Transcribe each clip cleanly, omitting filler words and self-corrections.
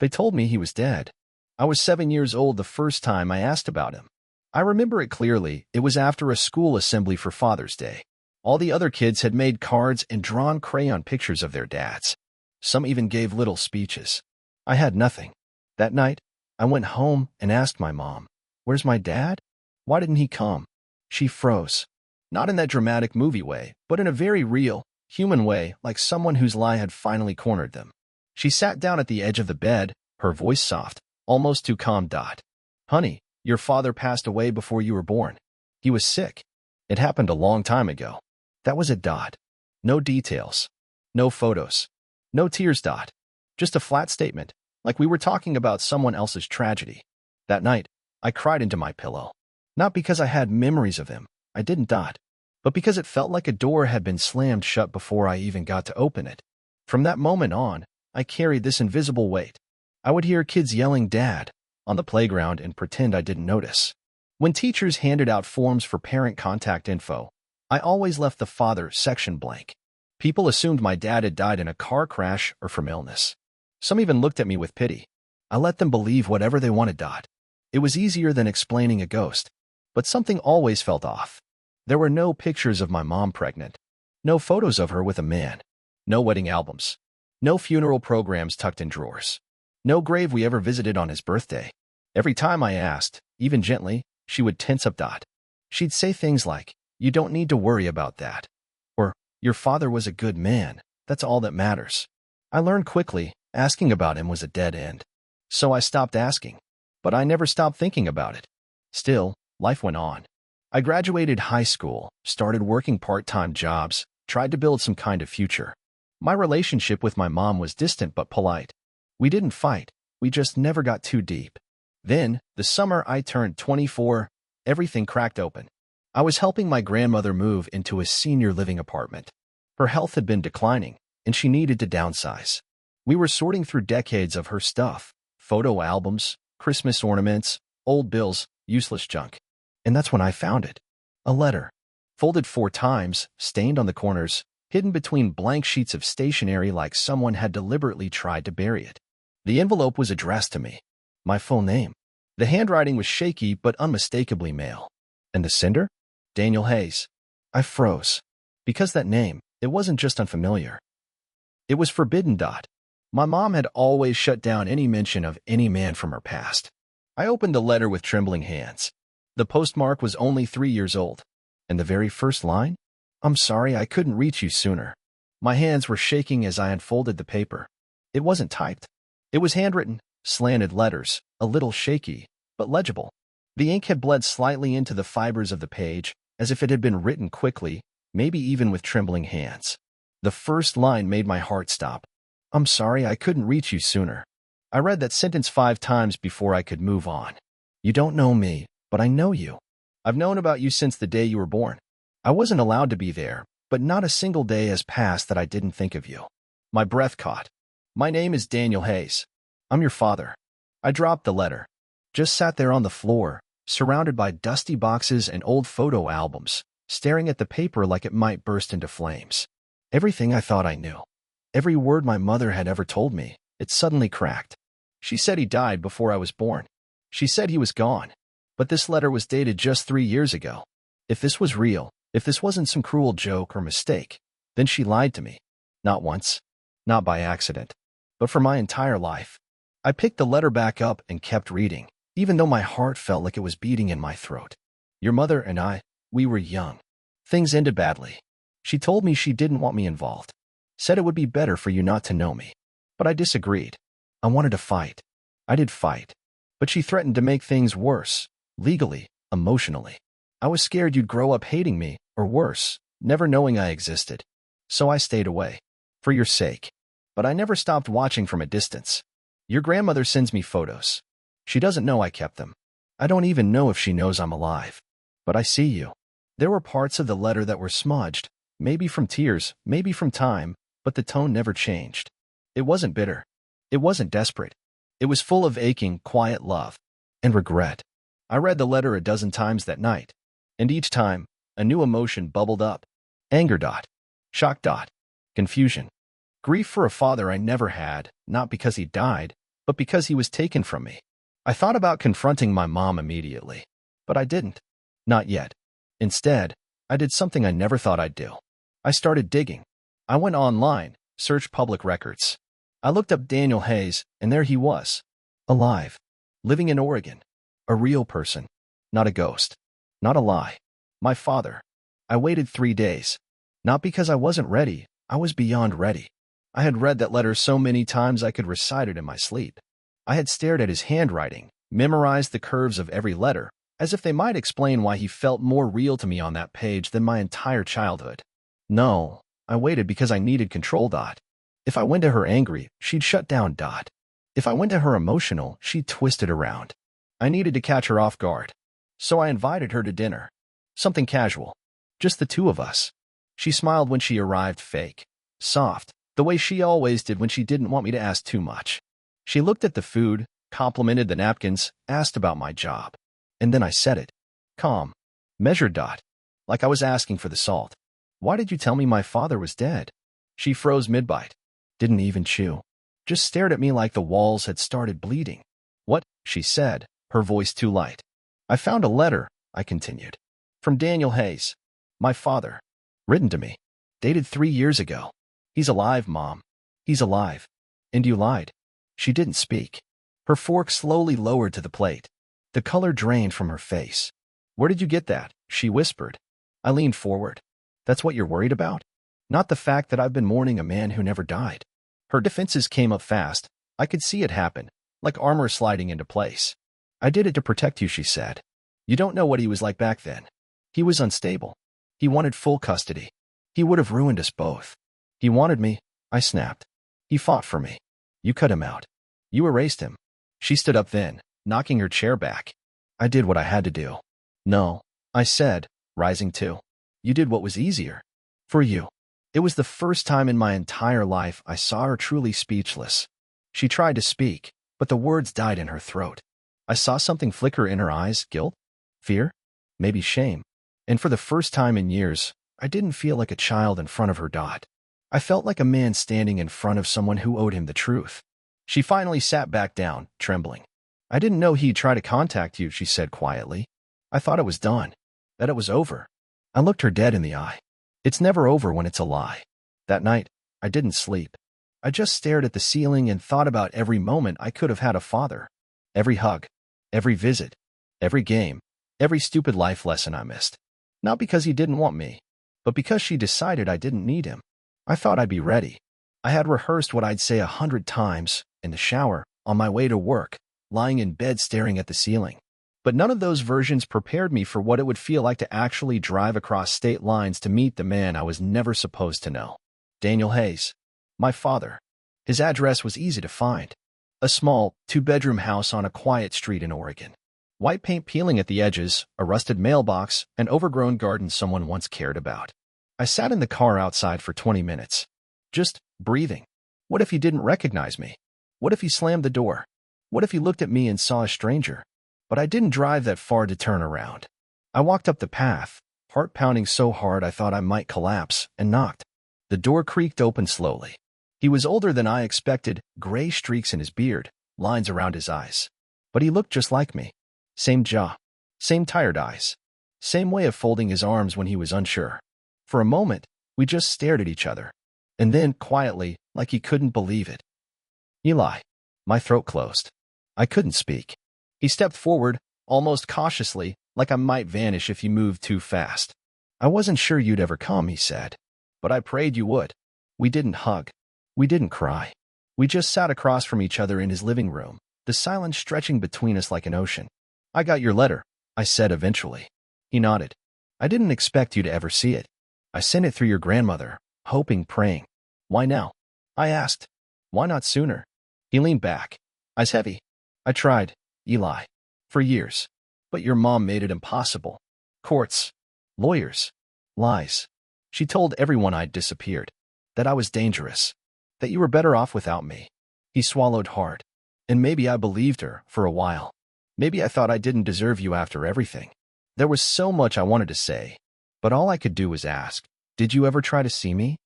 They told me he was dead. I was 7 years old the first time I asked about him. I remember it clearly. It was after a school assembly for Father's Day. All the other kids had made cards and drawn crayon pictures of their dads. Some even gave little speeches. I had nothing. That night, I went home and asked my mom, "Where's my dad? Why didn't he come?" She froze. Not in that dramatic movie way, but in a very real, human way, like someone whose lie had finally cornered them. She sat down at the edge of the bed, her voice soft, almost too calm. "Honey, your father passed away before you were born. He was sick. It happened a long time ago." That was it. No details. No photos. No tears. Just a flat statement, like we were talking about someone else's tragedy. That night, I cried into my pillow. Not because I had memories of him, I didn't. But because it felt like a door had been slammed shut before I even got to open it. From that moment on, I carried this invisible weight. I would hear kids yelling "Dad" on the playground and pretend I didn't notice. When teachers handed out forms for parent contact info, I always left the father section blank. People assumed my dad had died in a car crash or from illness. Some even looked at me with pity. I let them believe whatever they wanted. It was easier than explaining a ghost. But something always felt off. There were no pictures of my mom pregnant. No photos of her with a man. No wedding albums. No funeral programs tucked in drawers. No grave we ever visited on his birthday. Every time I asked, even gently, she would tense up. She'd say things like, "You don't need to worry about that." Or, "Your father was a good man. That's all that matters." I learned quickly, asking about him was a dead end. So I stopped asking. But I never stopped thinking about it. Still, life went on. I graduated high school, started working part-time jobs, tried to build some kind of future. My relationship with my mom was distant but polite. We didn't fight. We just never got too deep. Then, the summer I turned 24, everything cracked open. I was helping my grandmother move into a senior living apartment. Her health had been declining, and she needed to downsize. We were sorting through decades of her stuff, photo albums, Christmas ornaments, old bills, useless junk. And that's when I found it. A letter. Folded 4 times, stained on the corners, hidden between blank sheets of stationery like someone had deliberately tried to bury it. The envelope was addressed to me. My full name. The handwriting was shaky but unmistakably male. And the sender? Daniel Hayes. I froze. Because that name, it wasn't just unfamiliar. It was forbidden. My mom had always shut down any mention of any man from her past. I opened the letter with trembling hands. The postmark was only 3 years old. And the very first line? "I'm sorry I couldn't reach you sooner." My hands were shaking as I unfolded the paper. It wasn't typed. It was handwritten, slanted letters, a little shaky, but legible. The ink had bled slightly into the fibers of the page, as if it had been written quickly, maybe even with trembling hands. The first line made my heart stop. "I'm sorry I couldn't reach you sooner." I read that sentence 5 times before I could move on. "You don't know me, but I know you. I've known about you since the day you were born. I wasn't allowed to be there, but not a single day has passed that I didn't think of you." My breath caught. "My name is Daniel Hayes. I'm your father." I dropped the letter. Just sat there on the floor, surrounded by dusty boxes and old photo albums, staring at the paper like it might burst into flames. Everything I thought I knew. Every word my mother had ever told me, it suddenly cracked. She said he died before I was born. She said he was gone. But this letter was dated just 3 years ago. If this was real, if this wasn't some cruel joke or mistake, then she lied to me. Not once. Not by accident. But for my entire life. I picked the letter back up and kept reading, even though my heart felt like it was beating in my throat. "Your mother and I, we were young. Things ended badly. She told me she didn't want me involved. Said it would be better for you not to know me. But I disagreed. I wanted to fight. I did fight. But she threatened to make things worse, legally, emotionally. I was scared you'd grow up hating me, or worse, never knowing I existed. So I stayed away. For your sake. But I never stopped watching from a distance. Your grandmother sends me photos. She doesn't know I kept them. I don't even know if she knows I'm alive. But I see you." There were parts of the letter that were smudged, maybe from tears, maybe from time, but the tone never changed. It wasn't bitter. It wasn't desperate. It was full of aching, quiet love. And regret. I read the letter a dozen times that night. And each time, a new emotion bubbled up. Anger. Shock. Confusion. Grief for a father I never had, not because he died, but because he was taken from me. I thought about confronting my mom immediately, but I didn't. Not yet. Instead, I did something I never thought I'd do. I started digging. I went online, searched public records. I looked up Daniel Hayes, and there he was. Alive. Living in Oregon. A real person. Not a ghost. Not a lie. My father. I waited 3 days. Not because I wasn't ready, I was beyond ready. I had read that letter so many times I could recite it in my sleep. I had stared at his handwriting, memorized the curves of every letter, as if they might explain why he felt more real to me on that page than my entire childhood. No, I waited because I needed control. If I went to her angry, she'd shut down. If I went to her emotional, she'd twist it around. I needed to catch her off guard. So I invited her to dinner. Something casual. Just the two of us. She smiled when she arrived, fake. Soft, the way she always did when she didn't want me to ask too much. She looked at the food, complimented the napkins, asked about my job. And then I said it. Calm. Measured. Like I was asking for the salt. Why did you tell me my father was dead? She froze mid-bite. Didn't even chew. Just stared at me like the walls had started bleeding. What? She said, her voice too light. I found a letter, I continued. From Daniel Hayes. My father. Written to me. Dated 3 years ago. He's alive, Mom. He's alive. And you lied. She didn't speak. Her fork slowly lowered to the plate. The color drained from her face. Where did you get that? She whispered. I leaned forward. That's what you're worried about? Not the fact that I've been mourning a man who never died. Her defenses came up fast. I could see it happen, like armor sliding into place. I did it to protect you, she said. You don't know what he was like back then. He was unstable. He wanted full custody. He would have ruined us both. He wanted me, I snapped. He fought for me. You cut him out. You erased him. She stood up then, knocking her chair back. I did what I had to do. No, I said, rising too. You did what was easier. For you. It was the first time in my entire life I saw her truly speechless. She tried to speak, but the words died in her throat. I saw something flicker in her eyes, guilt, fear, maybe shame. And for the first time in years, I didn't feel like a child in front of her. I felt like a man standing in front of someone who owed him the truth. She finally sat back down, trembling. I didn't know he'd try to contact you, she said quietly. I thought it was done, that it was over. I looked her dead in the eye. It's never over when it's a lie. That night, I didn't sleep. I just stared at the ceiling and thought about every moment I could have had a father. Every hug, every visit, every game, every stupid life lesson I missed. Not because he didn't want me, but because she decided I didn't need him. I thought I'd be ready. I had rehearsed what I'd say 100 times, in the shower, on my way to work, lying in bed staring at the ceiling. But none of those versions prepared me for what it would feel like to actually drive across state lines to meet the man I was never supposed to know. Daniel Hayes. My father. His address was easy to find. A small, 2-bedroom house on a quiet street in Oregon. White paint peeling at the edges, a rusted mailbox, an overgrown garden someone once cared about. I sat in the car outside for 20 minutes. Just breathing. What if he didn't recognize me? What if he slammed the door? What if he looked at me and saw a stranger? But I didn't drive that far to turn around. I walked up the path, heart pounding so hard I thought I might collapse, and knocked. The door creaked open slowly. He was older than I expected, gray streaks in his beard, lines around his eyes. But he looked just like me. Same jaw, same tired eyes, same way of folding his arms when he was unsure. For a moment, we just stared at each other. And then, quietly, like he couldn't believe it. Eli. My throat closed. I couldn't speak. He stepped forward, almost cautiously, like I might vanish if he moved too fast. I wasn't sure you'd ever come, he said. But I prayed you would. We didn't hug. We didn't cry. We just sat across from each other in his living room, the silence stretching between us like an ocean. I got your letter, I said eventually. He nodded. I didn't expect you to ever see it. I sent it through your grandmother, hoping, praying. Why now? I asked. Why not sooner? He leaned back, eyes heavy. I tried, Eli, for years. But your mom made it impossible. Courts, lawyers, lies. She told everyone I'd disappeared, that I was dangerous, that you were better off without me. He swallowed hard. And maybe I believed her for a while. Maybe I thought I didn't deserve you after everything. There was so much I wanted to say, but all I could do was ask, did you ever try to see me?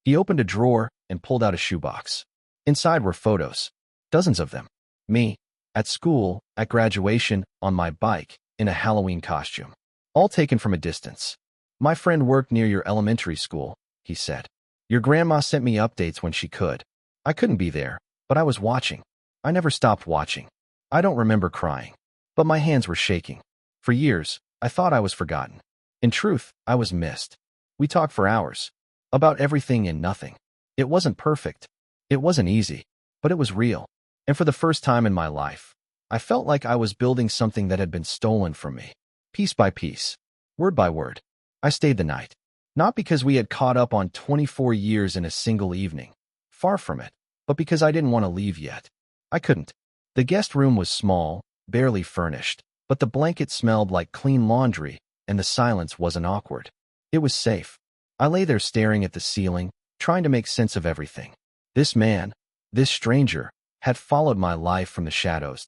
He opened a drawer and pulled out a shoebox. Inside were photos, dozens of them. Me, at school, at graduation, on my bike, in a Halloween costume. All taken from a distance. My friend worked near your elementary school, he said. Your grandma sent me updates when she could. I couldn't be there, but I was watching. I never stopped watching. I don't remember crying, but my hands were shaking. For years, I thought I was forgotten. In truth, I was missed. We talked for hours. About everything and nothing. It wasn't perfect. It wasn't easy, but it was real. And for the first time in my life, I felt like I was building something that had been stolen from me. Piece by piece, word by word. I stayed the night. Not because we had caught up on 24 years in a single evening. Far from it. But because I didn't want to leave yet. I couldn't. The guest room was small, barely furnished, but the blanket smelled like clean laundry, and the silence wasn't awkward. It was safe. I lay there staring at the ceiling, trying to make sense of everything. This man, this stranger, had followed my life from the shadows.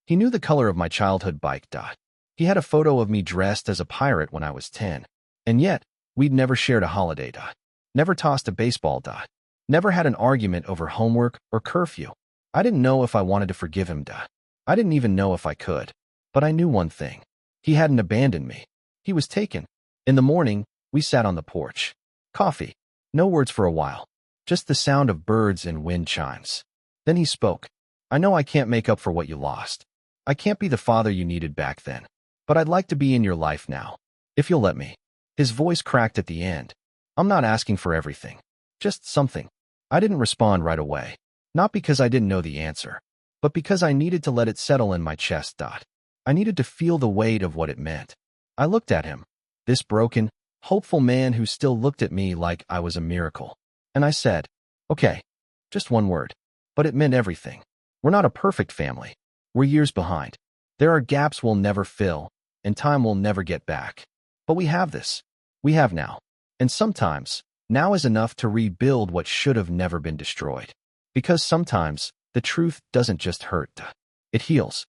He knew the color of my childhood bike. He had a photo of me dressed as a pirate when I was 10. And yet, we'd never shared a holiday. Never tossed a baseball. Never had an argument over homework or curfew. I didn't know if I wanted to forgive him. I didn't even know if I could. But I knew one thing. He hadn't abandoned me. He was taken. In the morning, we sat on the porch. Coffee. No words for a while. Just the sound of birds and wind chimes. Then he spoke. I know I can't make up for what you lost. I can't be the father you needed back then. But I'd like to be in your life now. If you'll let me. His voice cracked at the end. I'm not asking for everything. Just something. I didn't respond right away. Not because I didn't know the answer, but because I needed to let it settle in my chest. I needed to feel the weight of what it meant. I looked at him, this broken, hopeful man who still looked at me like I was a miracle. And I said, okay, just one word. But it meant everything. We're not a perfect family. We're years behind. There are gaps we'll never fill, and time we'll never get back. But we have this. We have now. And sometimes, now is enough to rebuild what should have never been destroyed. Because sometimes, the truth doesn't just hurt. It heals.